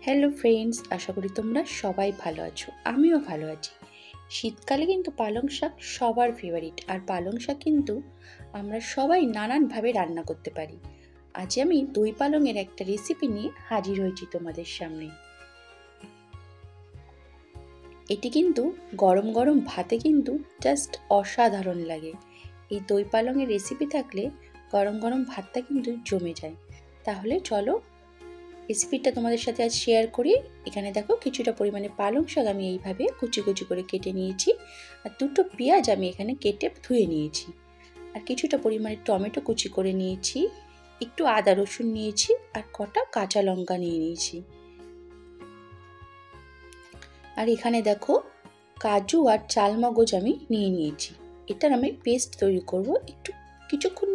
Hello friends, আশা করি তোমরা সবাই ভালো আছো। আমিও ভালো আছি। শীতকালে কিন্তু পালং শাক সবার ফেভারিট, আর পালং শাক কিন্তু আমরা সবাই নানানভাবে রান্না করতে পারি। আজ আমি দই পালংয়ের একটা রেসিপি নিয়ে হাজির হয়েছি তোমাদের সামনে। এটি কিন্তু গরম গরম ভাতে কিন্তু জাস্ট অসাধারণ লাগে। এই দই পালংয়ের রেসিপি থাকলে গরম গরম ভাতটা কিন্তু জমে যায়। তাহলে চলো রেসিপিটা তোমাদের সাথে আজ শেয়ার করি। এখানে দেখো কিছুটা পরিমাণে পালং শাক আমি এইভাবে কুচি কুচি করে কেটে নিয়েছি, আর দুটো পেঁয়াজ আমি এখানে কেটে ধুয়ে নিয়েছি, আর কিছুটা পরিমাণে টমেটো কুচি করে নিয়েছি, একটু আদা রসুন নিয়েছি, আর কটা কাঁচা লঙ্কা নিয়ে নিয়েছি। আর এখানে দেখো কাজু আর চালমগজ আমি নিয়ে নিয়েছি। এটার আমি পেস্ট তৈরি করব। একটু কিছুক্ষণ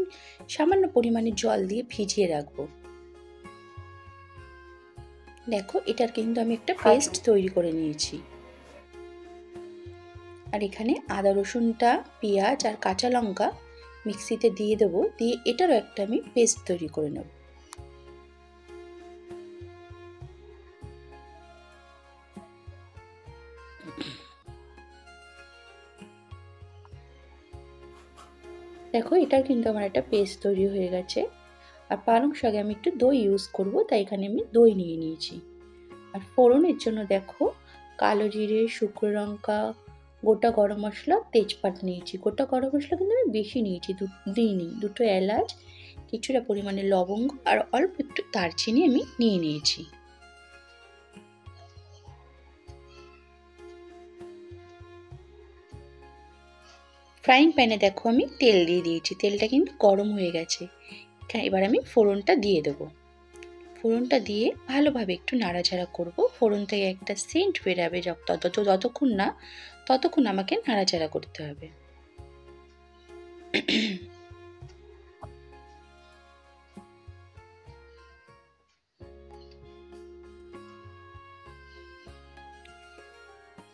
সামান্য পরিমাণে জল দিয়ে ভিজিয়ে রাখবো। দেখো এটার কিন্তু আমি একটা পেস্ট তৈরি করে নিয়েছি। আর এখানে আদা রসুনটা, পেঁয়াজ আর কাঁচা লঙ্কা মিক্সিতে দিয়ে দেবো, দিয়ে এটারও একটা আমি পেস্ট তৈরি করে নেব। দেখো এটার কিন্তু আমার একটা পেস্ট তৈরি হয়ে গেছে। আর পালং শাকে আমি একটু দই ইউজ করব, তাই এখানে আমি দই নিয়ে নিয়েছি। আর ফোড়নের জন্য দেখো কালো জিরে, শুকনো লঙ্কা, গোটা গরম মশলা, তেজপাত নিয়েছি। গোটা গরম মশলা কিন্তু আমি বেশি নিয়েছি, দিইনি। দুটো এলাচ, কিছুটা পরিমাণে লবঙ্গ আর অল্প একটু দারচিনি আমি নিয়ে নিয়েছি। ফ্রাইং প্যানে দেখো আমি তেল দিয়ে দিয়েছি। তেলটা কিন্তু গরম হয়ে গেছে। এবার আমি ফোড়নটা দিয়ে দেবো। ফোড়নটা দিয়ে ভালোভাবে একটু নাড়াচাড়া করব। ফোড়ন থেকে একটা সেন্ট বেরাবে, ততক্ষণ আমাকে নাড়াচাড়া করতে হবে।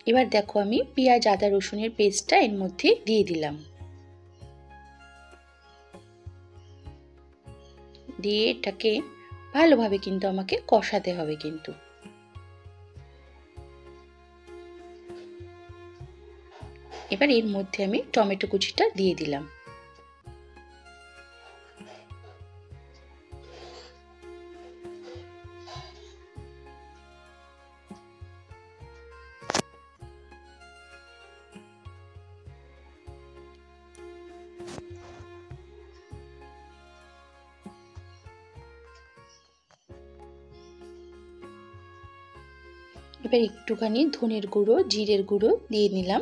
এবার দেখো আমি পেঁয়াজ আদা রসুনের পেস্টটা এর মধ্যে দিয়ে দিলাম। দিয়ে এটাকে ভালোভাবে কিন্তু আমাকে কষাতে হবে কিন্তু। এবার এর মধ্যে আমি টমেটো কুচিটা দিয়ে দিলাম। এবার একটুখানি ধনের গুঁড়ো, জিরের গুঁড়ো দিয়ে নিলাম।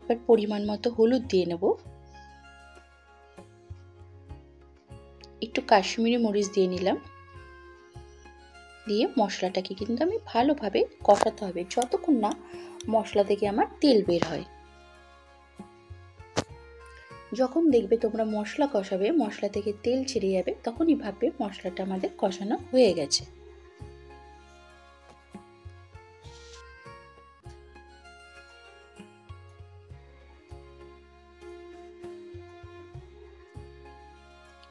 এবার পরিমাণ মতো হলুদ দিয়ে নেব। একটু কাশ্মীরি মরিচ দিয়ে নিলাম। দিয়ে মশলাটাকে কিন্তু আমি ভালোভাবে কষাতে হবে, যতক্ষণ না মশলা থেকে আমার তেল বের হয়। যখন দেখবে তোমরা মশলা কষাবে, মশলা থেকে তেল ছেড়ে যাবে, তখনই ভাববে মশলাটা আমাদের কষানো হয়ে গেছে।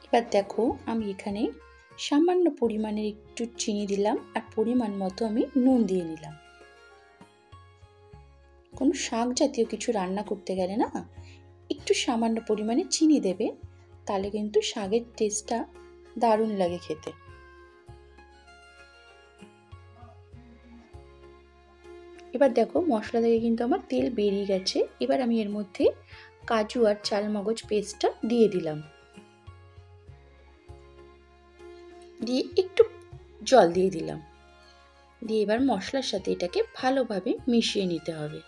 এবার দেখো আমি এখানে সামান্য পরিমাণের একটু চিনি দিলাম, আর পরিমাণ মতো আমি নুন দিয়ে নিলাম। কোনো শাক জাতীয় কিছু রান্না করতে গেলে না একটু সামান্য পরিমাণে চিনি দেবে, তাহলে কিন্তু শাকের টেস্টটা দারুণ লাগে খেতে। এবার দেখো মশলা থেকে কিন্তু আমার তেল বেরিয়ে গেছে। এবার আমি এর মধ্যে কাজু আর চালমগজ পেস্টটা দিয়ে দিলাম। দিয়ে একটু জল দিয়ে দিলাম। দিয়ে এবার মশলার সাথে এটাকে ভালোভাবে মিশিয়ে নিতে হবে।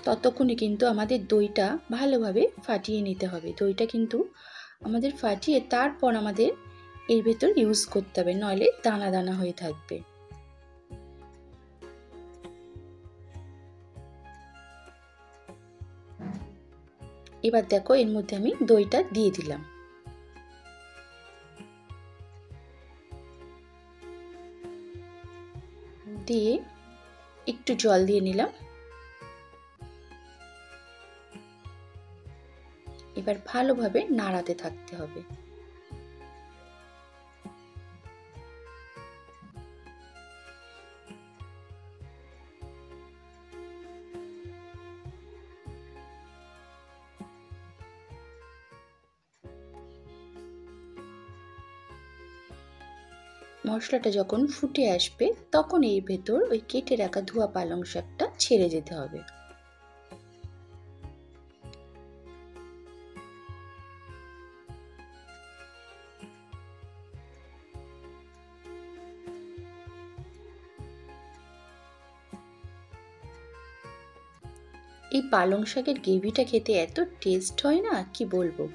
ততক্ষণে কিন্তু আমাদের দইটা ভালোভাবে ফাটিয়ে নিতে হবে। দইটা কিন্তু আমাদের ফাটিয়ে তারপর আমাদের এর ভেতর ইউজ করতে হবে, নইলে দানা দানা হয়ে থাকবে। এবার দেখো এর মধ্যে আমি দইটা দিয়ে দিলাম। দিয়ে একটু জল দিয়ে নিলাম। এবার ভালোভাবে নাড়াতে থাকতে হবে। মশলাটা যখন ফুটে আসবে তখন এর ভেতর ওই কেটে রাখা ধোয়া পালং শাকটা ছেড়ে যেতে হবে। এই পালং শাকের গ্রেভিটা খেতে এত টেস্ট হয় না, কি বলবো।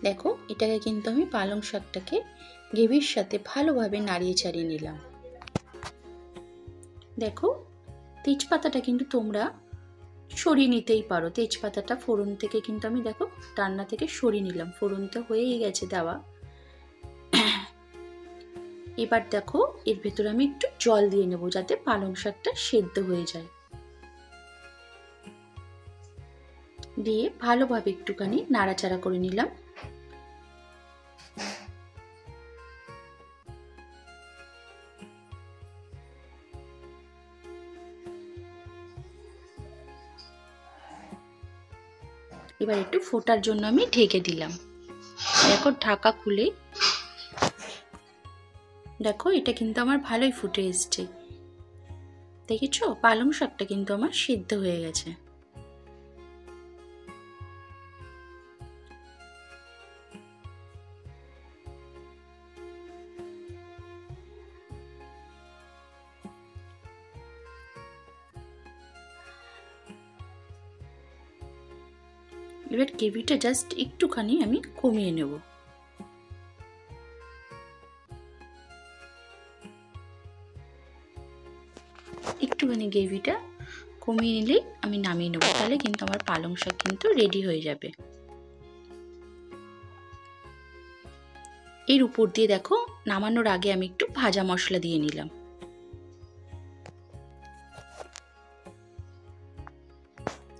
দেখো, এটাকে কিন্তু আমি পালং শাকটাকে গ্রেভির সাথে ভালোভাবে নাড়িয়ে চাড়িয়ে নিলাম। দেখো, তেজপাতাটা কিন্তু তোমরা সরিয়ে নিতেই পারো। তেজপাতাটা ফোড়ন থেকে কিন্তু আমি দেখো রান্না থেকে সরিয়ে নিলাম, ফোড়নটা হয়েই গেছে দেওয়া। এবার দেখো এর ভেতরে আমি একটু জল দিয়ে নেবো যাতে পালং শাকটা সেদ্ধ হয়ে যায়। দিয়ে ভালোভাবে একটুখানি নাড়াচাড়া করে নিলাম। এবার একটু ফোটার জন্য আমি ঢেকে দিলাম। দেখো ঢাকা খুলে দেখো এটা কিন্তু আমার ভালোই ফুটে এসছে। দেখেছো, পালং শাকটা কিন্তু আমার সিদ্ধ হয়ে গেছে। এবার গ্রেভিটা জাস্ট একটুখানি আমি কমিয়ে নেব। একটুখানি গ্রেভিটা কমিয়ে নিলেই আমি নামিয়ে নেব, তাহলে কিন্তু আমার পালং শাক কিন্তু রেডি হয়ে যাবে। এর উপর দিয়ে দেখো নামানোর আগে আমি একটু ভাজা মশলা দিয়ে নিলাম।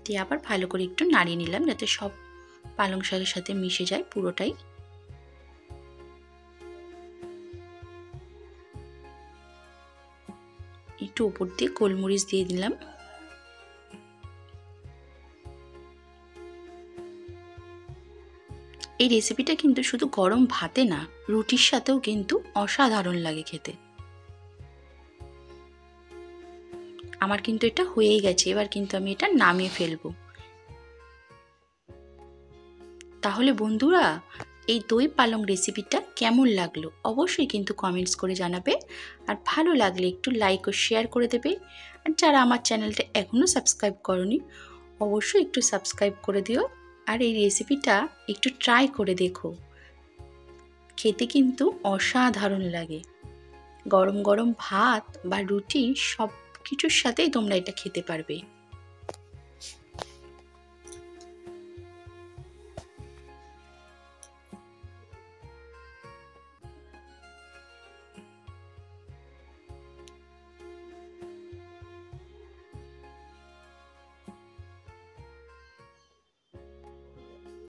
দিয়ে আবার ভালো করে একটু নাড়িয়ে নিলাম যাতে সব পালং শাকের সাথে মিশে যায় পুরোটাই। একটু উপর দিয়ে গোলমরিচ দিয়ে দিলাম। এই রেসিপিটা কিন্তু শুধু গরম ভাতে না, রুটির সাথেও কিন্তু অসাধারণ লাগে খেতে। আমার কিন্তু এটা হয়েই গেছে, এবার কিন্তু আমি এটা নামিয়ে ফেলবো। তাহলে বন্ধুরা, এই দই পালং রেসিপিটা কেমন লাগলো অবশ্যই কিন্তু কমেন্টস করে জানাবে। আর ভালো লাগলে একটু লাইক ও শেয়ার করে দেবে। আর যারা আমার চ্যানেলটা এখনও সাবস্ক্রাইব করনি অবশ্যই একটু সাবস্ক্রাইব করে দিও। আর এই রেসিপিটা একটু ট্রাই করে দেখো, খেতে কিন্তু অসাধারণ লাগে। গরম গরম ভাত বা রুটি সব কিছুর সাথেই তোমরা এটা খেতে পারবে।